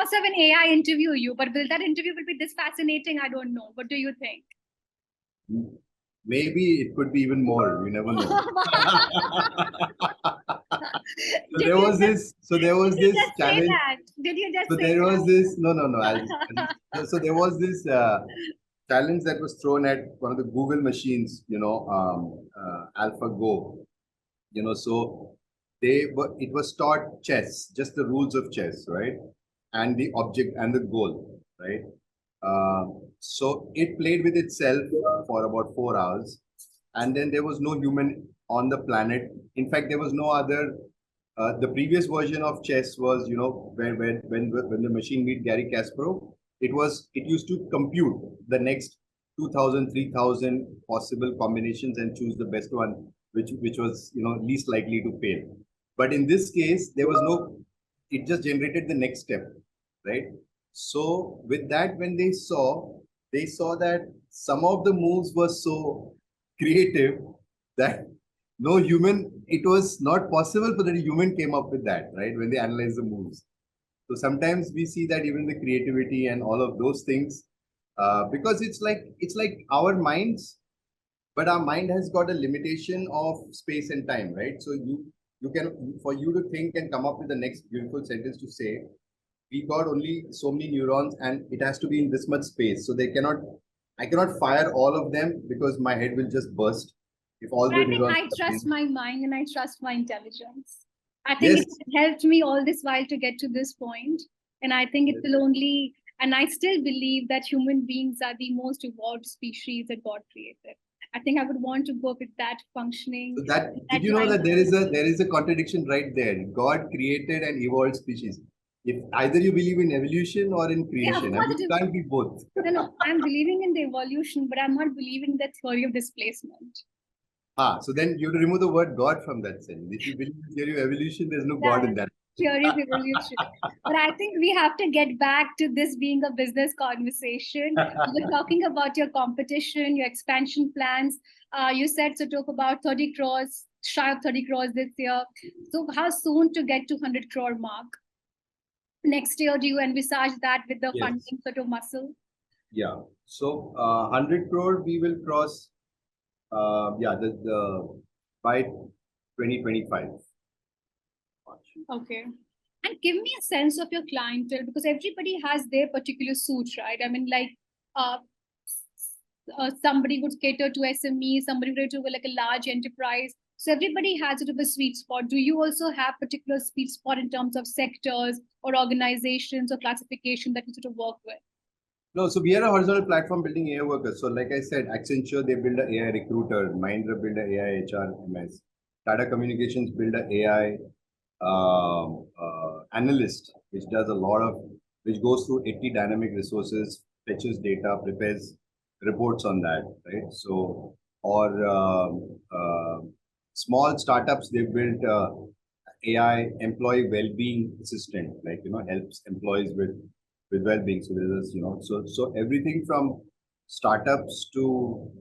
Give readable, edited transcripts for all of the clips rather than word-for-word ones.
must have an AI interview you, but will that interview will be this fascinating? I don't know. What do you think? Maybe it could be even more. You never know. So there was this challenge. Did you just so say there that? was this no. So there was this challenge that was thrown at one of the Google machines. AlphaGo. So it was taught chess, just the rules of chess, right? And the object and the goal, right? So it played with itself for about 4 hours, and then there was no human on the planet. In fact, there was no other. The previous version of chess was, when the machine beat Gary Kasparov, it used to compute the next 2,000, 3,000 possible combinations and choose the best one, which was least likely to fail. But in this case, there was no. It just generated the next step, right? So with that, when they saw that some of the moves were so creative that no human, it was not possible for that a human came up with that, right? When they analyze the moves. So sometimes we see that even the creativity and all of those things, because it's like our minds, but our mind has got a limitation of space and time, right? So you can, for you to think and come up with the next beautiful sentence to say, we got only so many neurons and it has to be in this much space. So I cannot fire all of them because my head will just burst. If all the neurons. I trust my mind and I trust my intelligence. I think it helped me all this while to get to this point. And I think it will only, and I still believe that human beings are the most evolved species that God created. I think I would want to go with that functioning. So did you know that there is a contradiction right there? God created an evolved species. If either you believe in evolution or in creation, I mean, you can't be both. No, I'm believing in the evolution, but I'm not believing in the theory of displacement. So then you have to remove the word God from that sentence. If you believe in theory of evolution, there's no God in that. Theory of evolution. But I think we have to get back to this being a business conversation. You're talking about your competition, your expansion plans. You said to talk about 30 crores, shy of 30 crores this year. So how soon to get to 100 crore mark? Next year, do you envisage that with the funding sort of muscle? Yeah. So 100 crore we will cross. By 2025. Okay. And give me a sense of your clientele, because everybody has their particular suit, right? I mean, like somebody would cater to SME, somebody would cater to like a large enterprise. So everybody has sort of a sweet spot. Do you also have particular sweet spot in terms of sectors or organizations or classification that you sort of work with? No, so we are a horizontal platform building AI workers. So like I said, Accenture, they build an AI recruiter, Mahindra build an AI HR MS, Tata Communications build an AI analyst, which goes through 80 dynamic resources, fetches data, prepares reports on that, right? So, or small startups, they built AI employee well-being assistant, helps employees with well-being. So there's so everything from startups to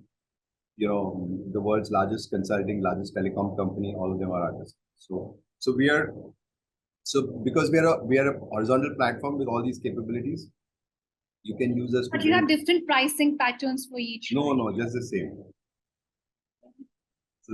the world's largest consulting, largest telecom company, all of them are artists. So because we are a horizontal platform with all these capabilities, you can use us. But you have different pricing patterns for each. No, just the same. So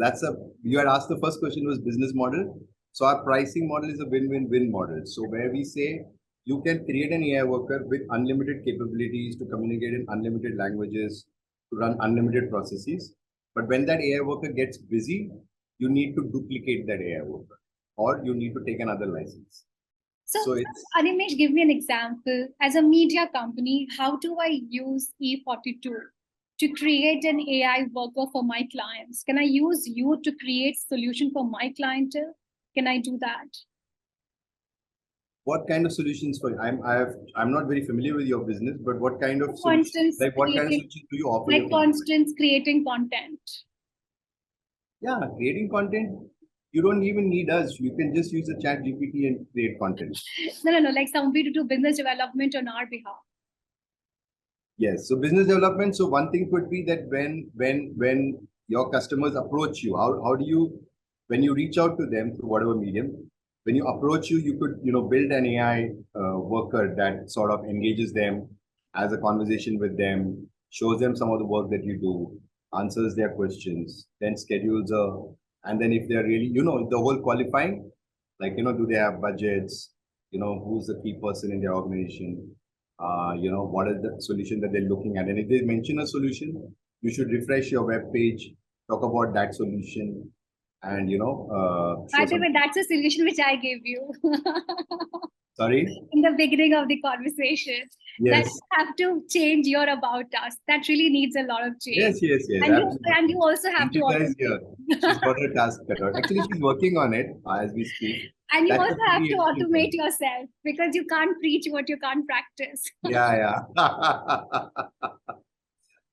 you had asked, the first question was business model. So our pricing model is a win-win-win model. So where we say you can create an AI worker with unlimited capabilities to communicate in unlimited languages, to run unlimited processes. But when that AI worker gets busy, you need to duplicate that AI worker, or you need to take another license. So Animesh, give me an example. As a media company, how do I use E42 to create an AI worker for my clients? Can I use you to create solution for my clientele? Can I do that? What kind of solutions for I'm not very familiar with your business, but what kind of for instance, what kind of solutions do you offer? Like for instance, creating content. Yeah, creating content. You don't even need us. You can just use the chat GPT and create content. No. Like somebody to do business development on our behalf. Yes. So business development. So one thing could be that when your customers approach you, how do you, when you reach out to them through whatever medium, when you approach you could, build an AI worker that sort of engages them, has a conversation with them, shows them some of the work that you do, answers their questions, then schedules and then if they're really, the whole qualifying, like, do they have budgets, who's the key person in their organization, what is the solution that they're looking at. And if they mention a solution, you should refresh your web page, talk about that solution, and By show the some. way, that's a solution which I gave you Sorry. in the beginning of the conversation. That Yes. you have to change your about us. That really needs a lot of change. Yes. And you Absolutely. also have to Ankita is here. She's automate. got her task cut out. Actually, she's working on it as we speak. And you That's a also have pretty to interesting automate one. yourself because you can't preach what you can't practice. Yeah.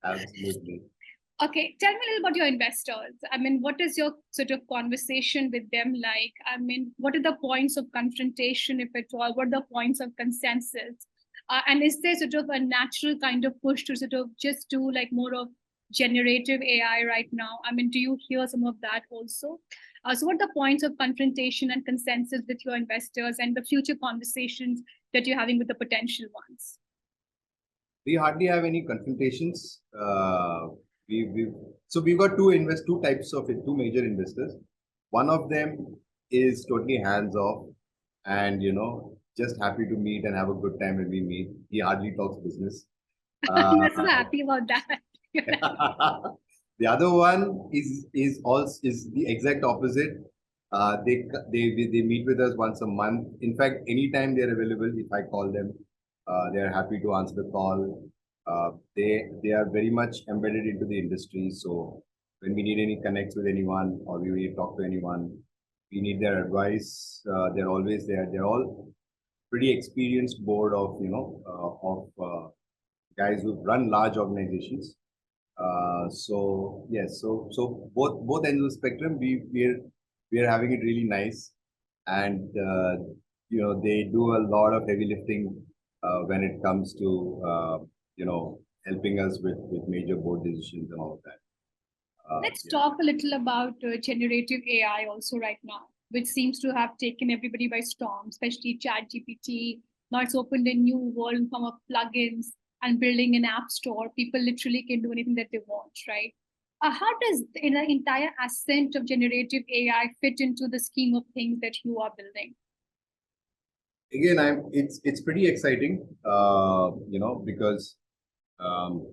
Absolutely. Okay, tell me a little about your investors. I mean, what is your sort of conversation with them like? I mean, what are the points of confrontation, if at all? What are the points of consensus? And is there sort of a natural kind of push to sort of just do like more of generative AI right now? I mean, do you hear some of that also? So, what are the points of confrontation and consensus with your investors and the future conversations that you're having with the potential ones? We hardly have any confrontations. We've got two types of two major investors. One of them is totally hands off, and just happy to meet and have a good time when we meet. He hardly talks business. I'm so happy about that. The other one is the exact opposite. They meet with us once a month. In fact, anytime they're available, if I call them, they are happy to answer the call. They are very much embedded into the industry. So when we need any connects with anyone or we need to talk to anyone, we need their advice. They're always there. They're all pretty experienced board of guys who run large organizations. So yes, so both ends of the spectrum, we are having it really nice, and they do a lot of heavy lifting when it comes to helping us with major board decisions and all of that. Let's Yeah. talk a little about generative AI also right now, which seems to have taken everybody by storm, especially ChatGPT. Now it's opened a new world in form of plugins and building an app store. People literally can do anything that they want, right? How does the entire ascent of generative AI fit into the scheme of things that you are building? Again, it's pretty exciting, because um,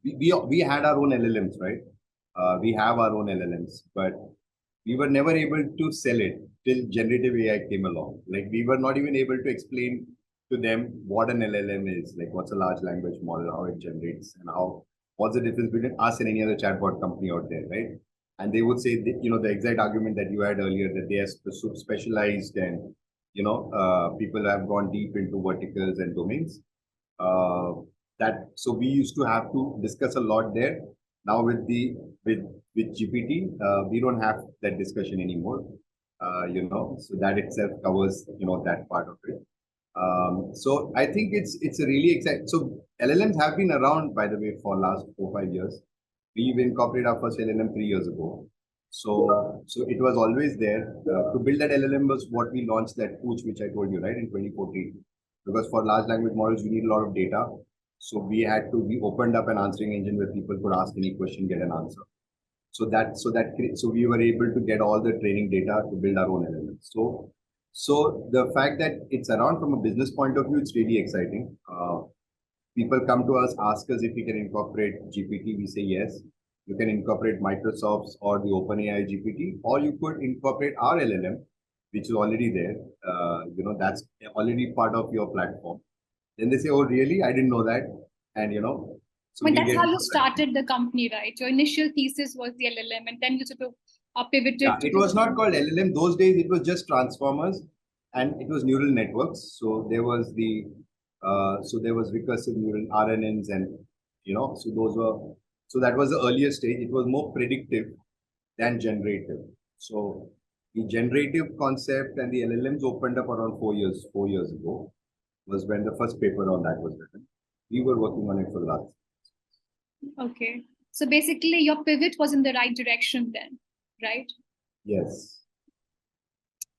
we had our own LLMs, right? We have our own LLMs, but we were never able to sell it till generative AI came along. Like we were not even able to explain to them what an LLM is, like what's a large language model, how it generates, and what's the difference between us and any other chatbot company out there, right? And they would say, that, the exact argument that you had earlier, that they are specialized and people have gone deep into verticals and domains. Uh, that so we used to have to discuss a lot there. Now with with GPT, we don't have that discussion anymore. So that itself covers that part of it. So I think it's a really exciting. So LLMs have been around, by the way, for last 4 5 years. We've incorporated our first LLM 3 years ago. So it was always there. To build that LLM was what we launched, that Pooch, which I told you, right, in 2014. Because for large language models, you need a lot of data. So we opened up an answering engine where people could ask any question, get an answer. So we were able to get all the training data to build our own LLM. So the fact that it's around from a business point of view, it's really exciting. People come to us, ask us if we can incorporate GPT. We say yes. You can incorporate Microsoft's or the OpenAI GPT, or you could incorporate our LLM, which is already there. That's already part of your platform. Then they say, "Oh, really? I didn't know that." And so I mean, we that's get. how you started the company, right? Your initial thesis was the LLM, and then you sort of Yeah, pivoted to it was not called LLM. Those days, it was just transformers, and it was neural networks. So there was recursive neural RNNs, and so that was the earlier stage. It was more predictive than generative. So the generative concept and the LLMs opened up around 4 years ago, was when the first paper on that was written. We were working on it for the last. Okay. So basically, your pivot was in the right direction then, right? Yes.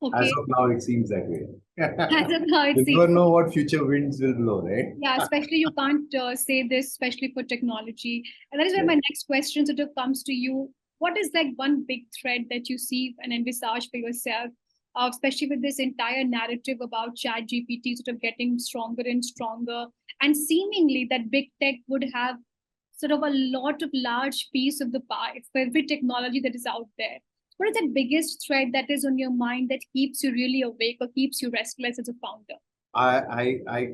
Okay. As of now, it seems that way. As of now, it You seems. never know what future winds will blow, right? Yeah, especially you can't say this, especially for technology. And that is where Yeah. my next question sort of comes to you. What is like one big thread that you see and envisage for yourself, especially with this entire narrative about Chat GPT sort of getting stronger and stronger, and seemingly that big tech would have sort of a lot of large piece of the pie for every technology that is out there. What is that biggest thread that is on your mind that keeps you really awake or keeps you restless as a founder? I, I, I,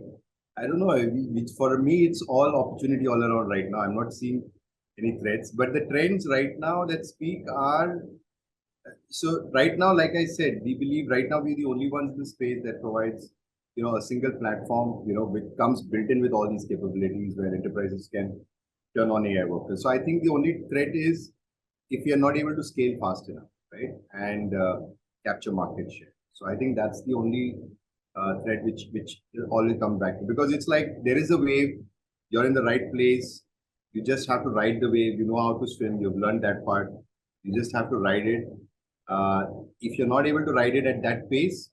I don't know. Which for me, it's all opportunity all around right now. I'm not seeing any threats, but the trends right now that speak are so right now, like I said, we believe right now we're the only ones in the space that provides, a single platform, which comes built in with all these capabilities where enterprises can turn on AI workers. So I think the only threat is if you're not able to scale fast enough, right, and capture market share. So I think that's the only threat which will always come back to, because it's like there is a wave, you're in the right place, you just have to ride the wave. You know how to swim, you've learned that part. You just have to ride it. Uh, if you're not able to ride it at that pace,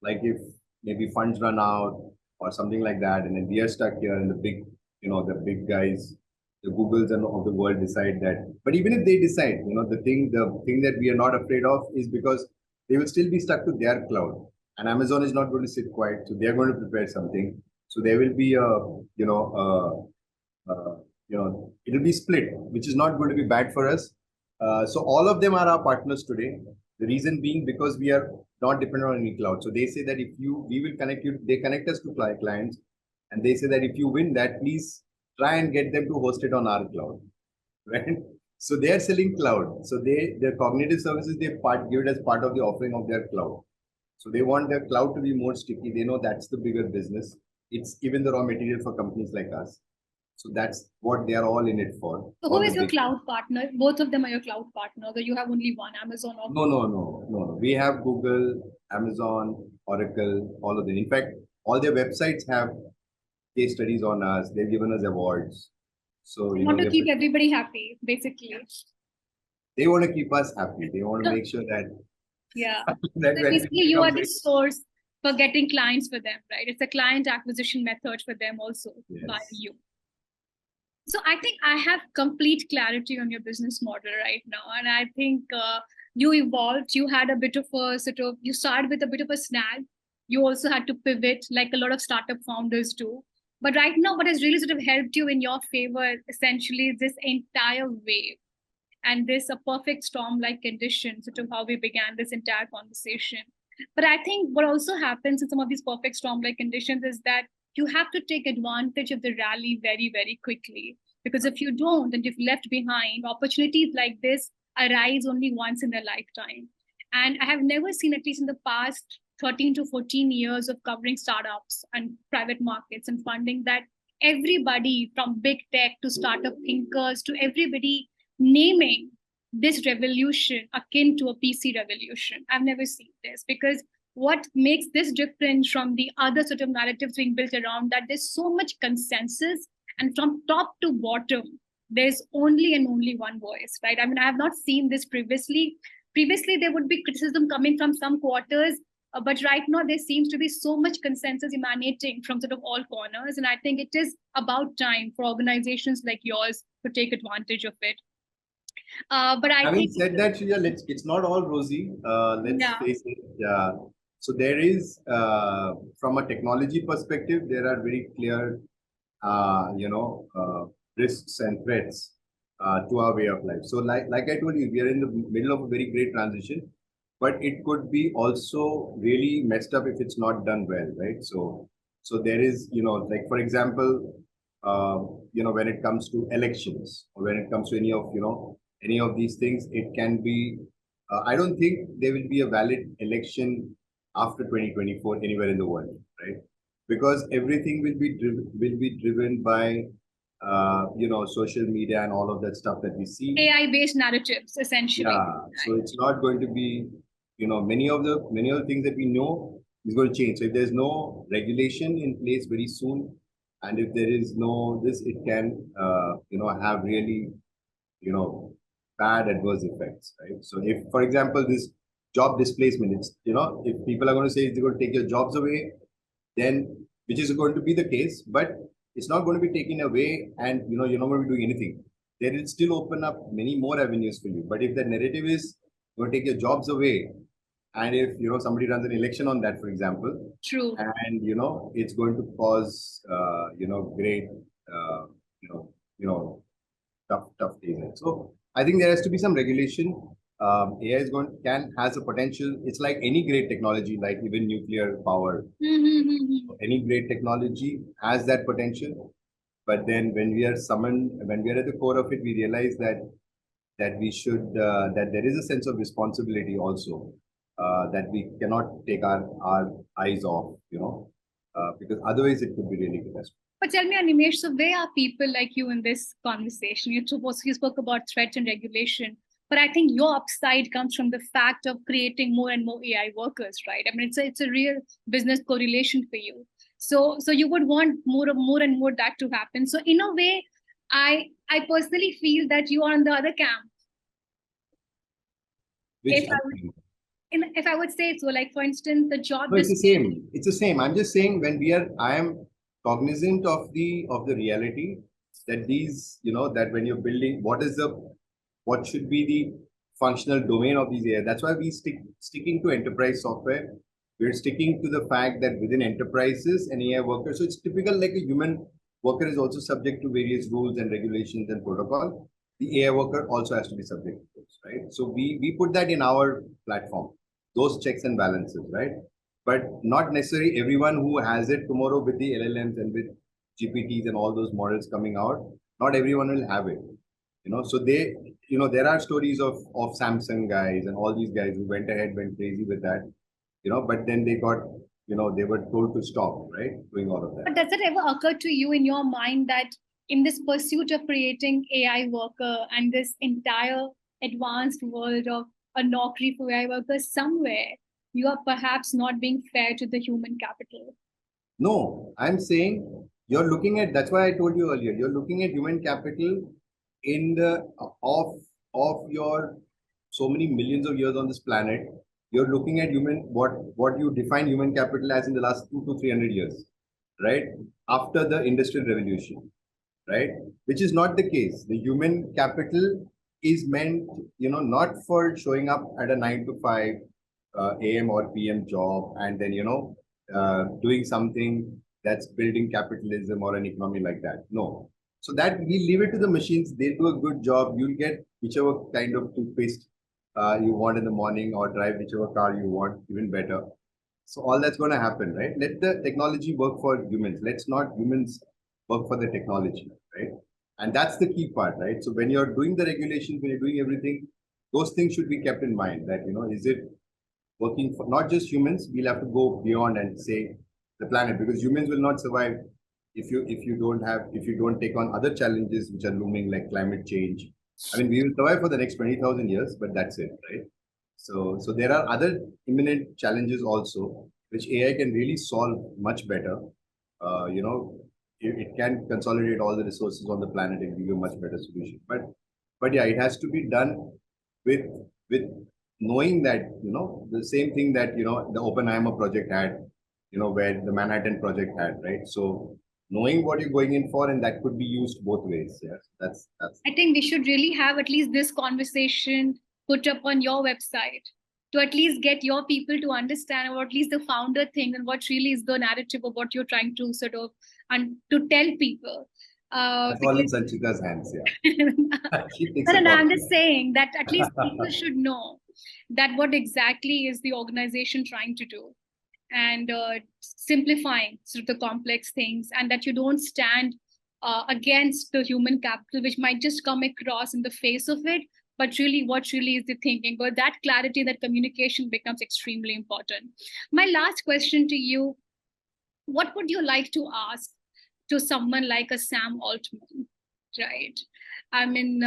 like if maybe funds run out or something like that, and then we are stuck here, and the big guys, the Googles and of the world decide that. But even if they decide, the thing that we are not afraid of is because they will still be stuck to their cloud, and Amazon is not going to sit quiet, so they are going to prepare something. So there will be it'll be split, which is not going to be bad for us. So all of them are our partners today. The reason being because we are not dependent on any cloud. So they say that we will connect you. They connect us to clients, and they say that if you win that, please try and get them to host it on our cloud, right? So they are selling cloud. So their cognitive services give it as part of the offering of their cloud. So they want their cloud to be more sticky. They know that's the bigger business. It's even the raw material for companies like us. So that's what they are all in it for. So who All the is your big. cloud partner? Both of them are your cloud partner, or you have only one, Amazon or No, no, no, no, no. We have Google, Amazon, Oracle, all of them. In fact, all their websites have case studies on us. They've given us awards. So, you want to keep everybody happy, basically. they want to keep us happy. They want to make sure that Yeah. that So when basically, it you are comes the in, source for getting clients for them, right? It's a client acquisition method for them also via yes. you. So I think I have complete clarity on your business model right now. And I think you evolved, you had a bit of a sort of, you started with a bit of a snag. You also had to pivot like a lot of startup founders do. But right now, what has really sort of helped you in your favor essentially is this entire wave and this a perfect storm like condition, sort of how we began this entire conversation. But I think what also happens in some of these perfect storm like conditions is that you have to take advantage of the rally very, very quickly. Because if you don't, and if left behind, opportunities like this arise only once in a lifetime. And I have never seen, at least in the past 13 to 14 years of covering startups and private markets and funding, that everybody from big tech to startup thinkers to everybody naming this revolution akin to a PC revolution. I've never seen this because what makes this different from the other sort of narratives being built around that there's so much consensus and from top to bottom, there's only and only one voice, right? I mean, I have not seen this previously. Previously, there would be criticism coming from some quarters, but right now there seems to be so much consensus emanating from sort of all corners. And I think it is about time for organizations like yours to take advantage of it. But I Having think, said that, Shreya, it's not all rosy. Let's yeah, face it. Yeah. So there is, from a technology perspective, there are very clear, risks and threats to our way of life. So, like I told you, we are in the middle of a very great transition, but it could be also really messed up if it's not done well, right? So there is, like for example, when it comes to elections or when it comes to any of these things, it can be. I don't think there will be a valid election after 2024 anywhere in the world, right? Because everything will be driven by social media and all of that stuff that we see. AI based narratives, essentially. Yeah, so it's not going to be, many of the things that we know is going to change. So if there's no regulation in place very soon, and if there is no this, it can have really, you know bad adverse effects, right? So if, for example, this job displacement. It's, if people are going to say they're going to take your jobs away, then which is going to be the case, but it's not going to be taken away and, you're not going to be doing anything. They will still open up many more avenues for you. But if the narrative is going to take your jobs away, and if, somebody runs an election on that, for example, True. and, it's going to cause, great, tough days. So I think there has to be some regulation. AI has a potential. It's like any great technology, like even nuclear power. Any great technology has that potential. But then when we are at the core of it, we realize that we should that there is a sense of responsibility also, that we cannot take our eyes off, because otherwise it could be really catastrophic. But tell me, Animesh, so where are people like you in this conversation? You spoke about threats and regulation, but I think your upside comes from the fact of creating more and more AI workers, right? I mean, it's a real business correlation for you. So you would want more and more that to happen. So in a way, I personally feel that you are on the other camp. If I would say so, like for instance, the job. No, it's the same. It's the same. I'm just saying I am cognizant of the reality that that when you're building, what should be the functional domain of these AI. That's why we sticking to enterprise software. We're sticking to the fact that within enterprises and AI workers, so it's typical like a human worker is also subject to various rules and regulations and protocol. The AI worker also has to be subject to those, right? So we put that in our platform, those checks and balances, right? But not necessarily everyone who has it tomorrow with the LLMs and with GPTs and all those models coming out, not everyone will have it. So there are stories of Samsung guys and all these guys who went crazy with that, but then they got, they were told to stop, right, doing all of that. But does it ever occur to you in your mind that in this pursuit of creating AI worker and this entire advanced world of a Naukri for AI workers, somewhere you are perhaps not being fair to the human capital? No, I'm saying you're looking at, that's why I told you earlier, you're looking at human capital in the of your so many millions of years on this planet. You're looking at what you define human capital as in the last 200 to 300 years, right? After the Industrial Revolution, right? Which is not the case. The human capital is meant, not for showing up at a 9 to 5 AM or PM job and then, doing something that's building capitalism or an economy like that. No. So that we leave it to the machines. They do a good job. You'll get whichever kind of toothpaste you want in the morning or drive whichever car you want, even better. So all that's going to happen, right? Let the technology work for humans. Let's not humans work for the technology, right? And that's the key part, right? So when you're doing the regulations, when you're doing everything, those things should be kept in mind that, is it working for not just humans? We'll have to go beyond and say the planet, because humans will not survive if you don't take on other challenges which are looming like climate change. I mean, we will survive for the next 20,000 years, but that's it, right? So there are other imminent challenges also, which AI can really solve much better. It can consolidate all the resources on the planet and give you a much better solution. But yeah, it has to be done with knowing that, the same thing that, the OpenAI project had, where the Manhattan project had, right? So knowing what you're going in for, and that could be used both ways. Yeah, that's. I think we should really have at least this conversation put up on your website to at least get your people to understand, or at least the founder thing, and what really is the narrative of what you're trying to sort of and to tell people. That's all in Sanchita's hands, yeah. No, I'm just saying that at least people should know that what exactly is the organization trying to do, and simplifying sort of the complex things, and that you don't stand against the human capital, which might just come across in the face of it, but really what really is the thinking. But that clarity, that communication becomes extremely important. My last question to you, what would you like to ask to someone like a Sam Altman, right? I mean,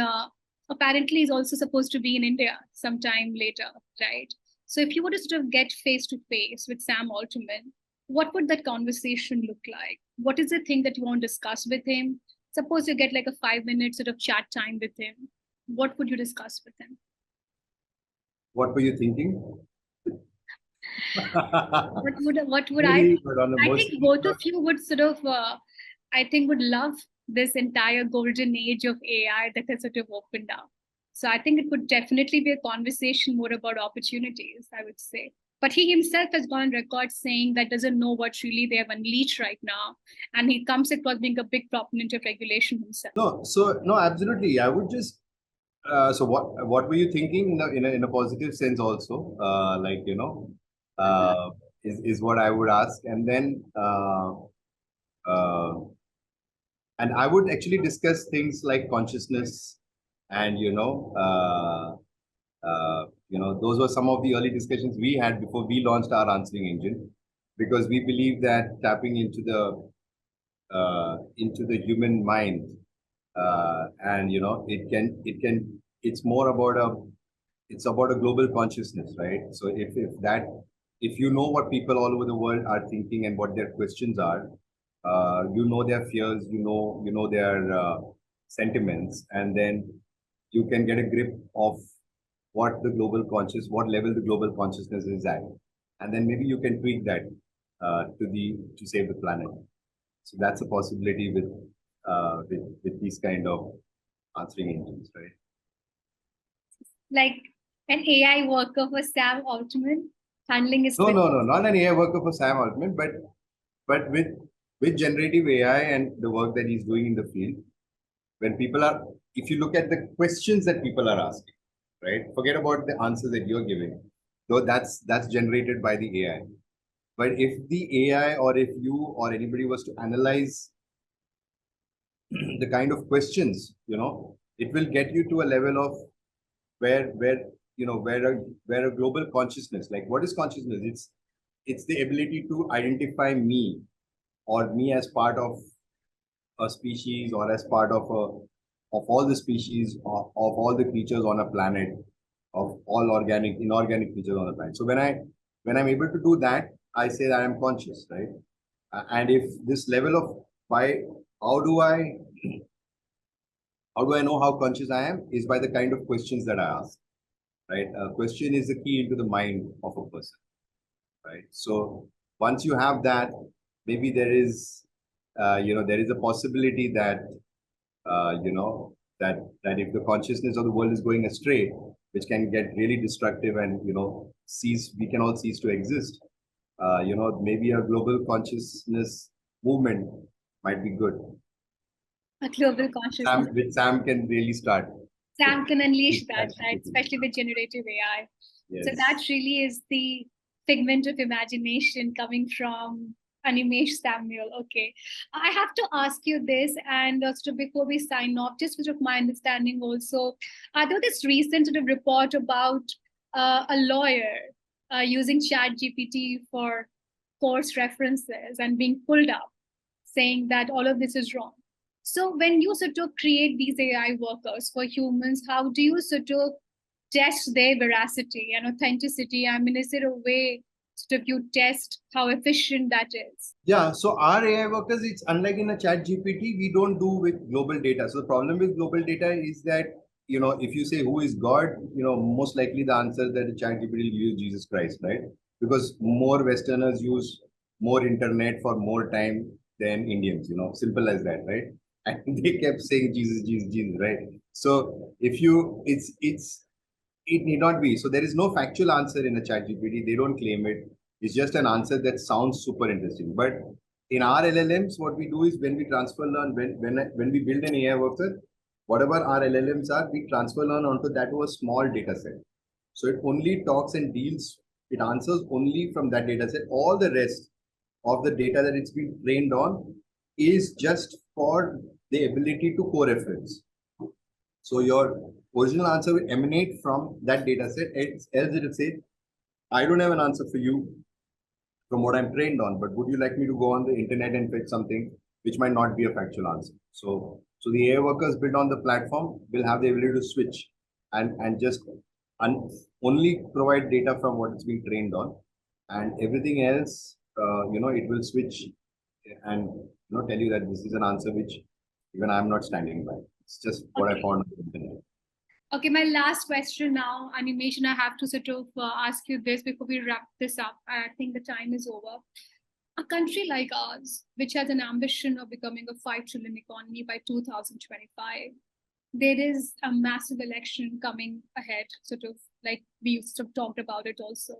apparently he's also supposed to be in India sometime later, right? So if you were to sort of get face to face with Sam Altman, what would that conversation look like? What is the thing that you want to discuss with him? Suppose you get like a 5-minute sort of chat time with him. What would you discuss with him? What were you thinking? What would Maybe, but on a I most think both of you would sort of I think would love this entire golden age of AI that has sort of opened up. So I think it would definitely be a conversation more about opportunities, I would say. But he himself has gone on record saying that doesn't know what really they have unleashed right now. And he comes across being a big proponent of regulation himself. No, so no, absolutely. I would just so what were you thinking in a positive sense also? Like is what I would ask, and then uh, and I would actually discuss things like consciousness, and those were some of the early discussions we had before we launched our answering engine, because we believe that tapping into the human mind, and it's more about a global consciousness, right? So if you know what people all over the world are thinking and what their questions are, their fears, their sentiments, and then you can get a grip of what level the global consciousness is at, and then maybe you can tweak that to save the planet. So that's a possibility with these kind of answering engines, right? Like an AI worker for Sam Altman handling his No, not an AI worker for Sam Altman, but with generative AI and the work that he's doing in the field, when people are, if you look at the questions that people are asking, right? Forget about the answers that you're giving, though that's generated by the AI. But if the AI or if you or anybody was to analyze the kind of questions, it will get you to a level of where where a global consciousness, like what is consciousness? It's the ability to identify me, or me as part of a species, or as part of all the species of all the creatures on a planet, of all organic inorganic creatures on the planet. So when I'm able to do that, I say that I'm conscious, right? And if this level of why how do I how do I know how conscious I am is by the kind of questions that I ask, right? A question is the key into the mind of a person, right? So once you have that, maybe there is a possibility that that if the consciousness of the world is going astray, which can get really destructive, and we can all cease to exist. Maybe a global consciousness movement might be good. a global consciousness. Which Sam can really start. Sam can unleash that, right? Especially with generative AI. Yes. So that really is the figment of imagination coming from Animesh Samuel. Okay. I have to ask you this, and also before we sign off, just sort of my understanding also, there this recent sort of report about a lawyer using ChatGPT for course references and being pulled up, saying that all of this is wrong. So when you sort of create these AI workers for humans, how do you sort of test their veracity and authenticity? I mean, is there a way sort of you test how efficient that is? Yeah, so our AI workers, it's unlike in a chat GPT, we don't do with global data. So the problem with global data is that, if you say who is God, most likely the answer that the chat GPT will use Jesus Christ, right? Because more Westerners use more internet for more time than Indians, simple as that, right? And they kept saying Jesus, Jesus, Jesus, right? So if you, it need not be. So there is no factual answer in a chat GPT. They don't claim it. It's just an answer that sounds super interesting. But in our LLMs, what we do is when we transfer learn, when we build an AI worker, whatever our LLMs are, we transfer learn onto that to a small data set. So it only talks and deals, it answers only from that data set. All the rest of the data that it's been trained on is just for the ability to co-reference. So your original answer will emanate from that data set. Else it will say, I don't have an answer for you from what I'm trained on, but would you like me to go on the internet and fetch something which might not be a factual answer? So the AI workers built on the platform will have the ability to switch and just only provide data from what it's being trained on, and everything else, it will switch and tell you that this is an answer which even I'm not standing by. It's just what I found on the internet. Okay, my last question now, Animesh, and I have to sort of ask you this before we wrap this up. I think the time is over. A country like ours, which has an ambition of becoming a 5 trillion economy by 2025, there is a massive election coming ahead, sort of like we sort of talked about it also.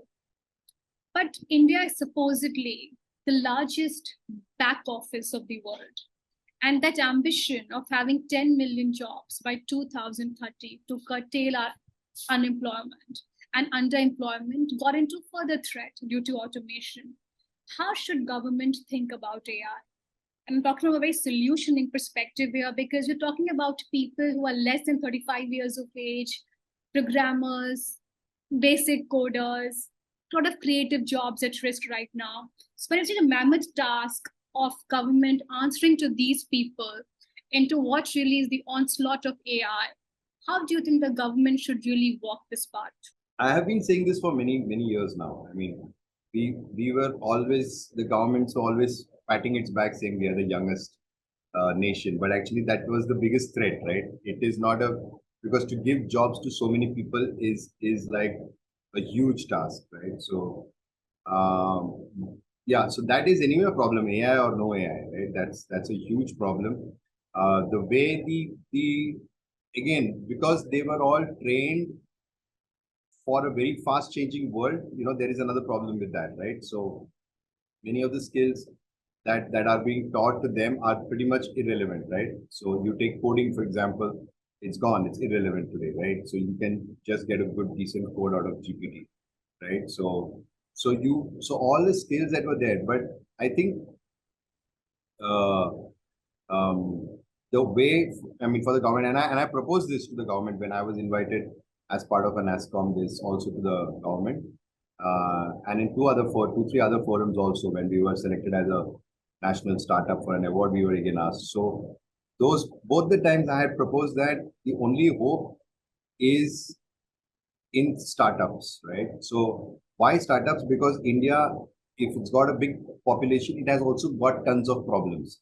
But India is supposedly the largest back office of the world. And that ambition of having 10 million jobs by 2030 to curtail our unemployment and underemployment got into further threat due to automation. How should government think about AI? I'm talking from a very solutioning perspective here because you're talking about people who are less than 35 years of age, programmers, basic coders, a lot of creative jobs at risk right now. So when it's a mammoth task of government answering to these people into what really is the onslaught of AI, how do you think the government should really walk this path? I have been saying this for many years now. I mean, we were always, the government's always patting its back saying we are the youngest nation, but actually that was the biggest threat, right? It is not a, because to give jobs to so many people is like a huge task, right? So yeah, so that is anyway a problem, AI or no AI, right? That's a huge problem. The way the again, because they were all trained for a very fast changing world, there is another problem with that, right? So many of the skills that are being taught to them are pretty much irrelevant, right? So you take coding, for example, it's gone, it's irrelevant today, right? So you can just get a good, decent code out of GPT, right? So all the skills that were there, but I think uh, um, the way, I mean, for the government, and I proposed this to the government when I was invited as part of an ASCOM, this also to the government, and in two, three other forums also when we were selected as a national startup for an award, we were again asked. So those both the times I had proposed that the only hope is in startups, right? So why startups? Because India, if it's got a big population, it has also got tons of problems,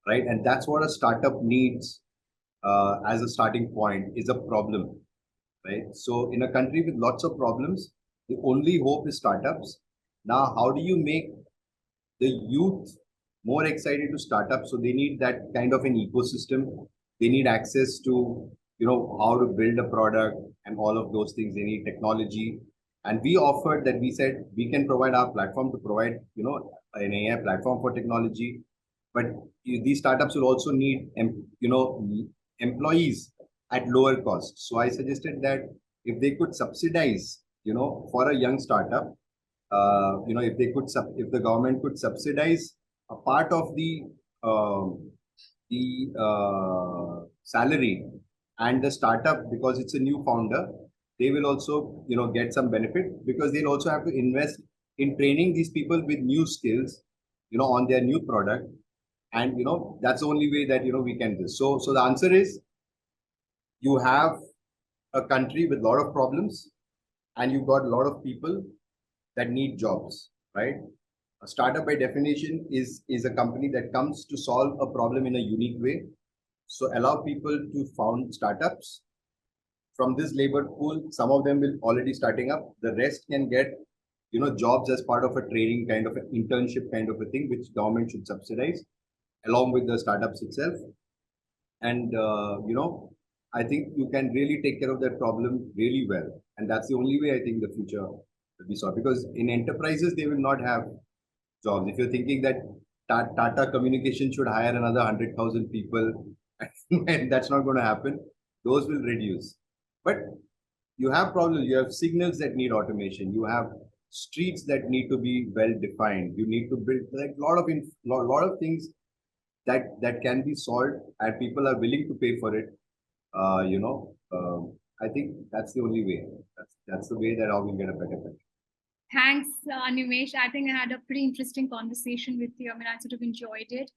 right? And that's what a startup needs as a starting point is a problem, right? So in a country with lots of problems, the only hope is startups. Now, how do you make the youth more excited to start up? So they need that kind of an ecosystem. They need access to, how to build a product and all of those things. They need technology. And we offered that, we said we can provide our platform to provide, an AI platform for technology. But these startups will also need, employees at lower cost. So I suggested that if they could subsidize, for a young startup, if they could, if the government could subsidize a part of the salary and the startup, because it's a new founder, they will also, get some benefit because they'll also have to invest in training these people with new skills, on their new product. And, that's the only way that, we can do this. So the answer is you have a country with a lot of problems and you've got a lot of people that need jobs, right? A startup by definition is a company that comes to solve a problem in a unique way. So allow people to found startups from this labor pool. Some of them will already starting up. The rest can get, jobs as part of a training kind of an internship kind of a thing, which government should subsidize along with the startups itself. And, I think you can really take care of that problem really well. And that's the only way I think the future will be solved. Because in enterprises, they will not have jobs. If you're thinking that Tata Communication should hire another 100,000 people, and that's not going to happen, those will reduce. But you have problems. You have signals that need automation. You have streets that need to be well defined. You need to build like lot of things that can be solved, and people are willing to pay for it. I think that's the only way. That's the way that how we get a better country. Thanks, Animesh. I think I had a pretty interesting conversation with you. I mean, I sort of enjoyed it.